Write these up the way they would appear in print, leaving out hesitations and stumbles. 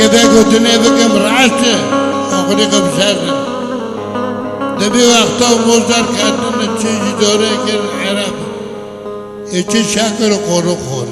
كذا قلت لي بكم رعشته أخلي قبسات دبي وقتا مزدر کردن چیزی داره که عرب چه شکل قورو خور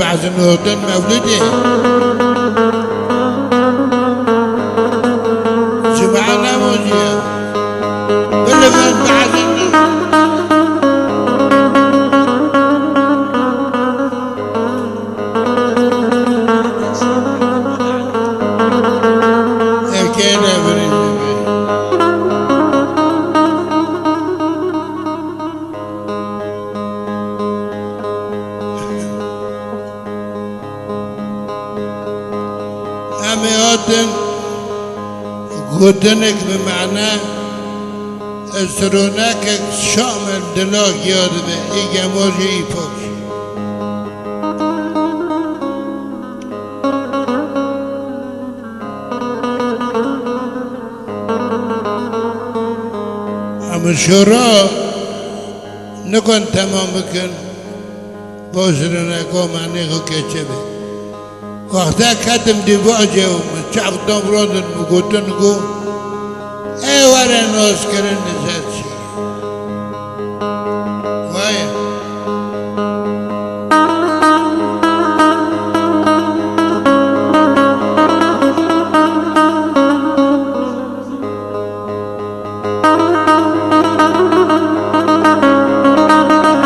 بحزن نوردن مولده سمعنا موزيا بلغن بحزن اكينا بريد أمياتن قدنك بمعنى اسرونك شامل دلاغ ياد به إيجا موجي إيفوش أما شراء نكون تمام بكن بوزرنك ومعنى كيشبه وقتا کتم دیواجه و چاق دامرادن بگوتن گو ای وره ناز کرن نزد چی وای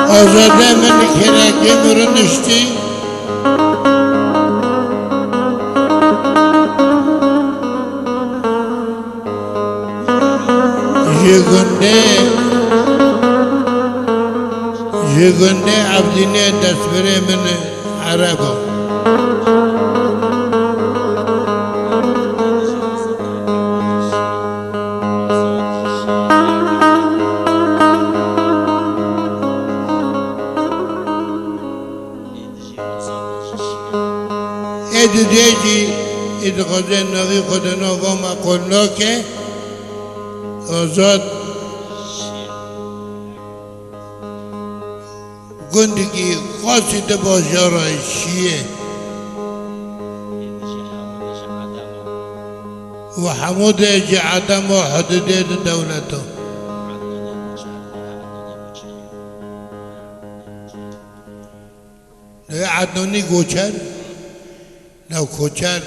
آزاده من کرکی مرنشتی جگنده عبدینه دستبره من عربا ایدو دیجی ایدو خدا نوی خدا نوگا ما قلنا که آزاد گندگی خاصی ده بازارای شیعه و حمود اجی عدم و حدوده ده دولتو نه عدنانی گوچر نه کوچر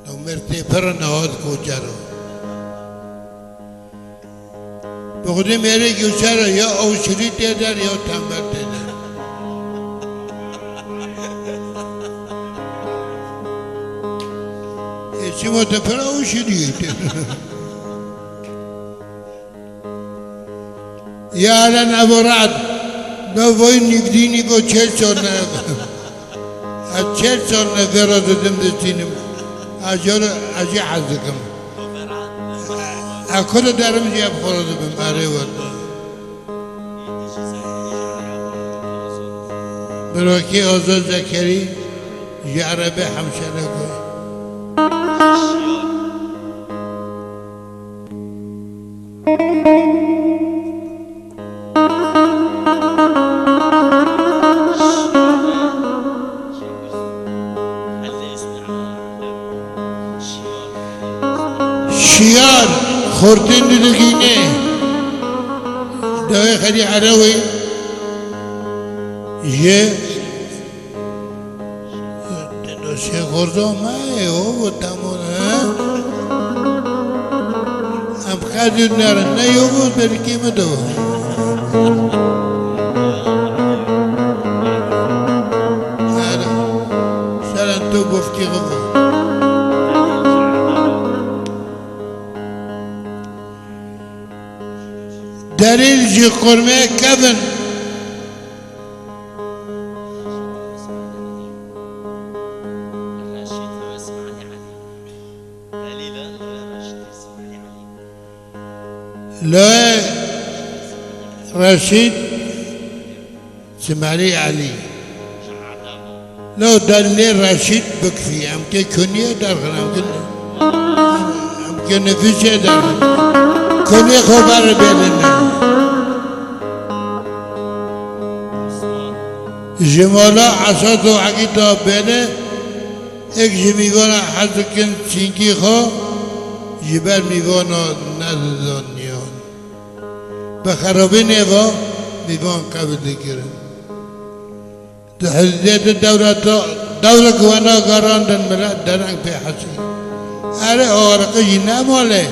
نه مرتی پر نهاد کوچر بخودی میره گوچر یا اوشری دیدن یا تنبر دیدن ایچی متفر اوشری دیدن یا الان ابراد نوای نگدینی کو 40 سال نه از 40 سال نگرا دادم دستینم اجر اجی حزکم اکل درم جیب خورده بیم برای ود براکی آزاد زکری عربي همشره گوی شیار خوردن دیگینه دوی خیلی عروی یه دنوشی خوردم مایه او تمون هم خیلی نرن نه یو بود بری کیم دو سرن تو بفتی غبا دلیل جی قرمه کبن لا رشيد سمعني علي لو دليل رشيد بكفي أمكن كنية درغنا أمكن نفسي درغنا كنية خبر بيننا جمالا عصاد و عقیده بینه ایک جمیوانا حضرکن چینکی خواه جبر میوانا ندادانیان به خرابی نیوا میوان قبل کرن در حضرت دولت گوانا گاراندن ملت درنگ پی حسی اره آرقی نماله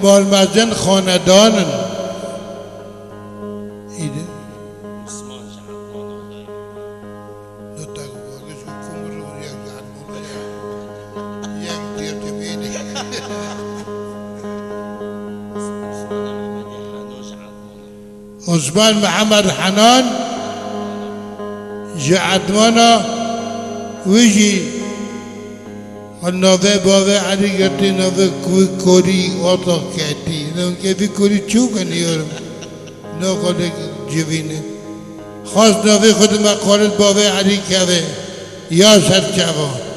مال مزن خاندانن ایده عثمان محمد حنان جعدمانا ويجي النوبة بابا علي قرتي نوبة كوري وطا كاتي نوم كيفي كوري شو كان يورم نو قولك جبينه خاص نوبة خود ما قولت بابا علي كافي يا سر جوان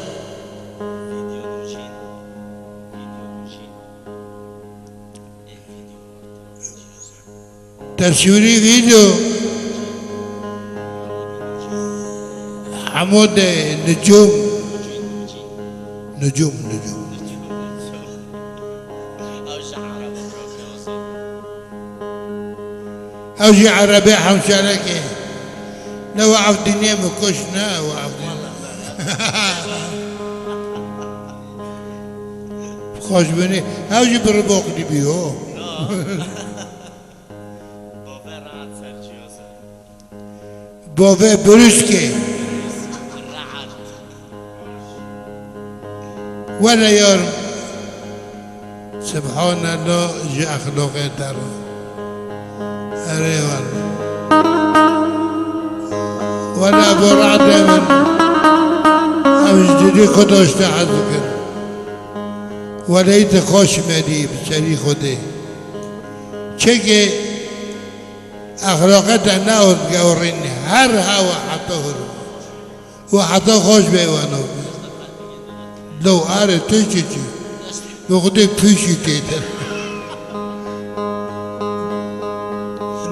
تصويري فيديو حمود نجوم أوجي عربي حمشاركي لو عف دنيا مكشنا وعف خوش بني أوجي بربوق دي بيو بابا بروسكي ولا يوم سبحان الله جاء أخلاقه ترى أريوان ولا برعد من أمجدري خدوش تحذكر ولا يتخوش مدي بسري خده چه أخلاقه ناود قوريني هر هوا حتى هرو وحتى خوش بيوانو لو آره تشي بخده پیشی کیتر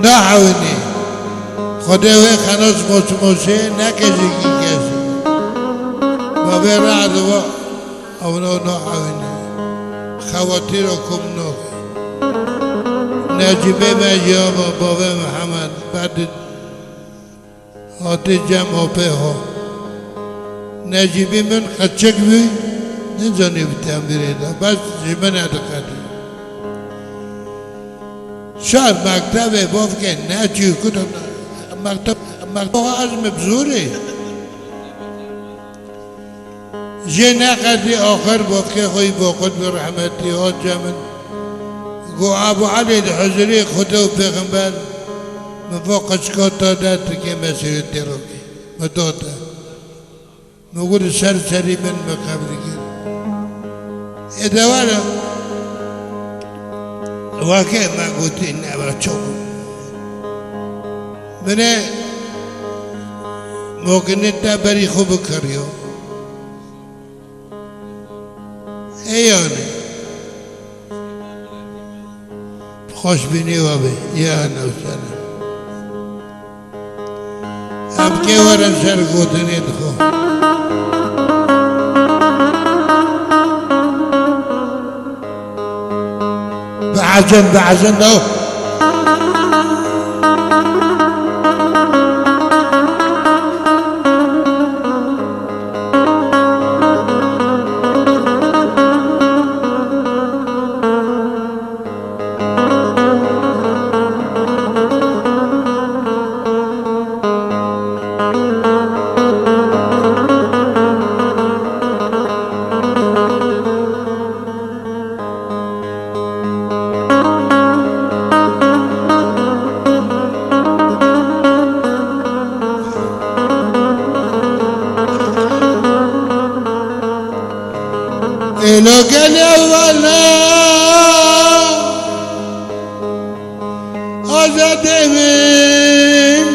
نحوینی خدا وی خناس موسه نکشی کی کسی و به رعد و اونا نحوینی خواتیر و کم نوخ نجیبه مجیاب بابا محمد بعد آتی جمع ها نجیبی من قچک بی نزانی بتیم بیریده بس جمن ادکادی شاید مکتبه باف که نه چی کدوم مکتب عزم بزوری جه نقدی آخر باف که خوی با خود برحمتی ها جمن گو ابو علی الحجری خدا و پیغمبر مفاق اشکات دادت که مسیر تروکی مداده مقول سری من مقابل گیر ادوارا واقع ما قلت إن أبغى منه ممكن نتابري خوب كريو ایانه خوش بینی و بی یا نوسنه اب که ورم سر گوتنید خو بعزن دو لو قال ولا أزاد من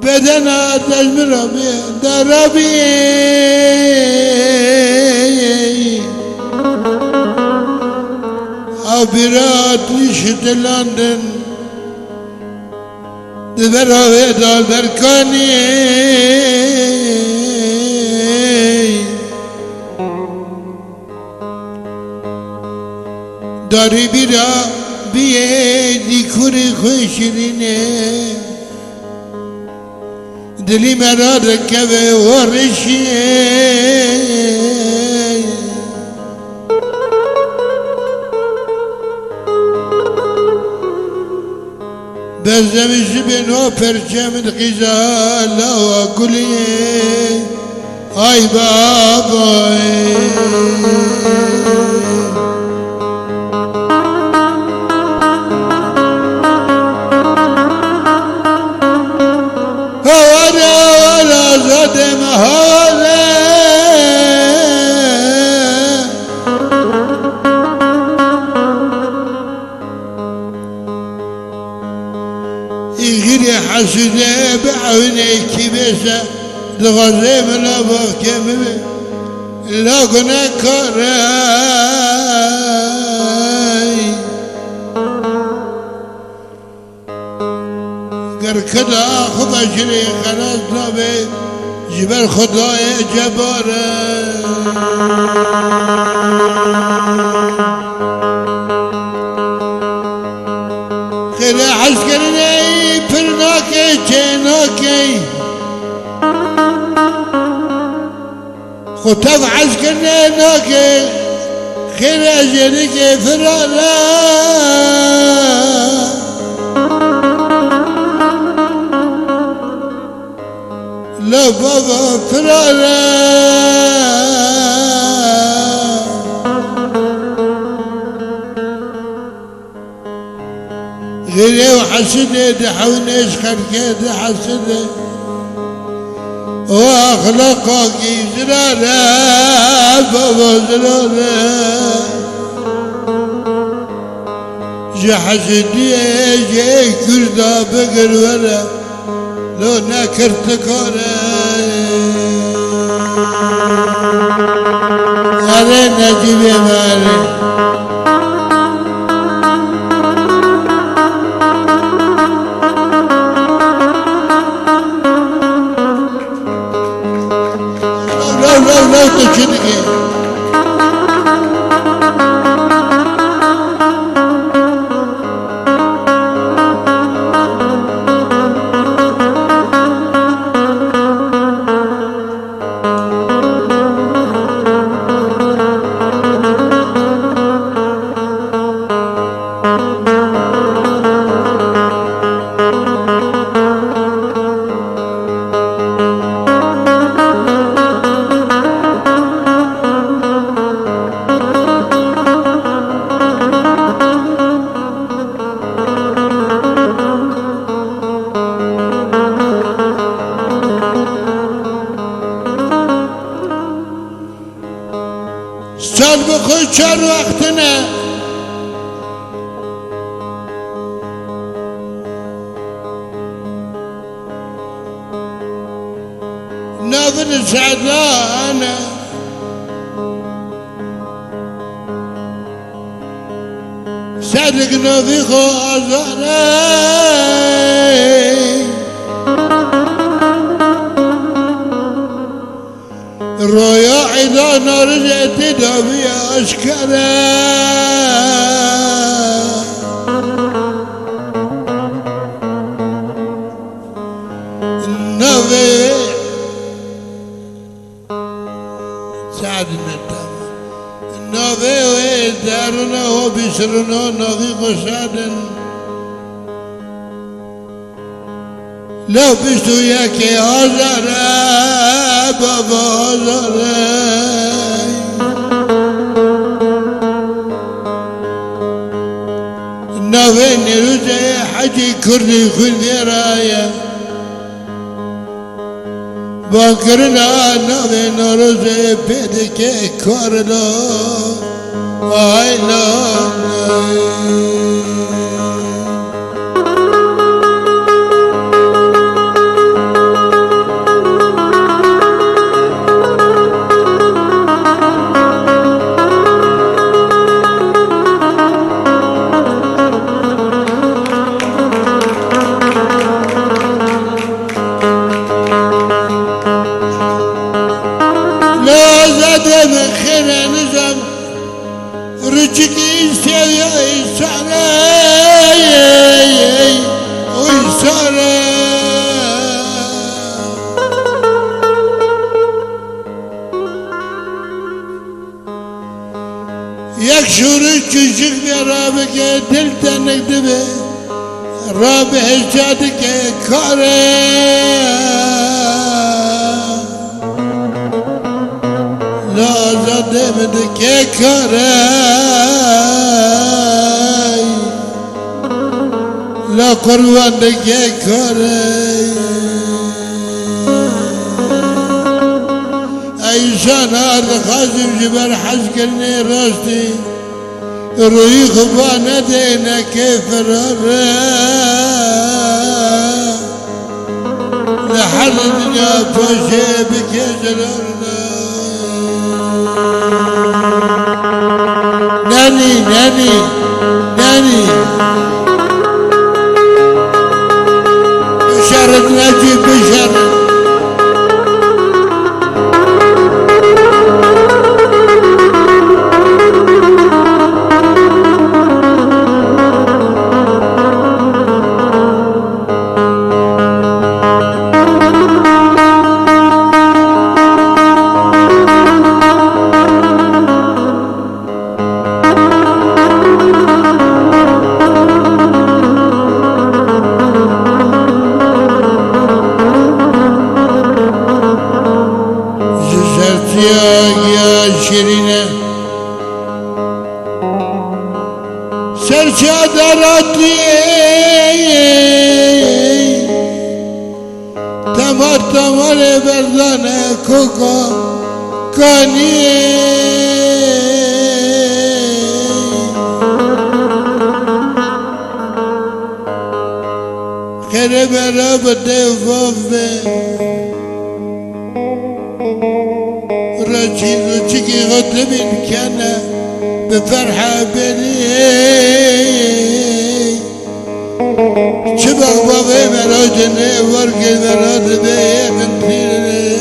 بدنا تجمر دربي أبرات لشت لندن دبر دال برکانی داری بیرا بیه دیکوری خوشرینه دلی مرا رکبه ورشیه بزمش بنو پرچم الغزال وقولي هاي باباي ولا زاد مهاله غيري حسده بعوني كبسه دغزي من ابوك كمبه لا كنا كراي قر كدا خب اجري خلاص نبي جبل خداي جباره خير عسكرني فرناكي جيناكي خطف عسكرني ناكي خير اجريك فرالا لا بابا فرالا غيري وحسده دحونيش خلقه دحسده واخلاقك زراره بابا زراره جحسدي جي كردا بقر ولا لو نكرت كوره علي نجيب مالي لا تشركي سال بخوش 4 وقتنه نافن سعدانا صدق نافي خوازانا رويا إذا نرجعت دافي أشكرا النافي سعدنا الدافي النافي ويدارنا وبشرنا نافي قصادا لو بشتو ياكي هزارا بابا هزارا النافي نروجي حجي كردي خذي رايا باكرنا نافي نروجي بيدك كارلو آيلا لا زاد من خير نظام رجكي سيا إسارة وإسارة يكشور الجوجك برابك دلتا نكدبه رابع جادك كاره لا زاد بدك كراي لا قربانك كراي ايشان هذا خازم جبل حسكني راستي روي خبانة دينا كيف لحد الدنيا فوشي بك زرارنا ناني ناني ناني بشارة نجيب بشارة يا شيرينة سرشادراتي تمر تمر بردانة كوكا كاني خير مرا بده فوفي رجيكي غطب كان بفرحة بني شبه بابي مراجني ورق المراد بيه بنتيني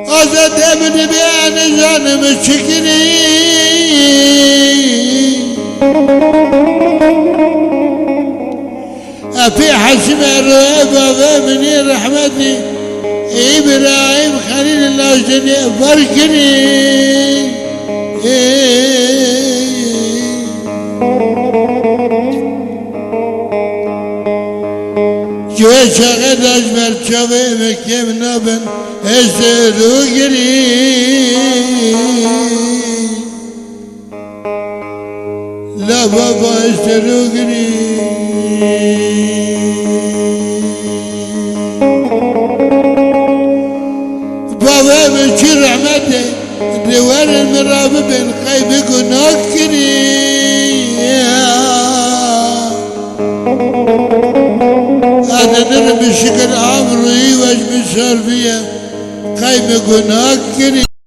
أزاد من بيان جانب الشكري في حسب الرهبة مني رحمتي إبراهيم خليل الله جني بركني جوه شغل أجمل شوي مكيم نبن اسرو قري لا بابا اسرو قري بابا بشير رحمته دوار المراب بين قيبك ونكري سال بیا قیم گناه کنی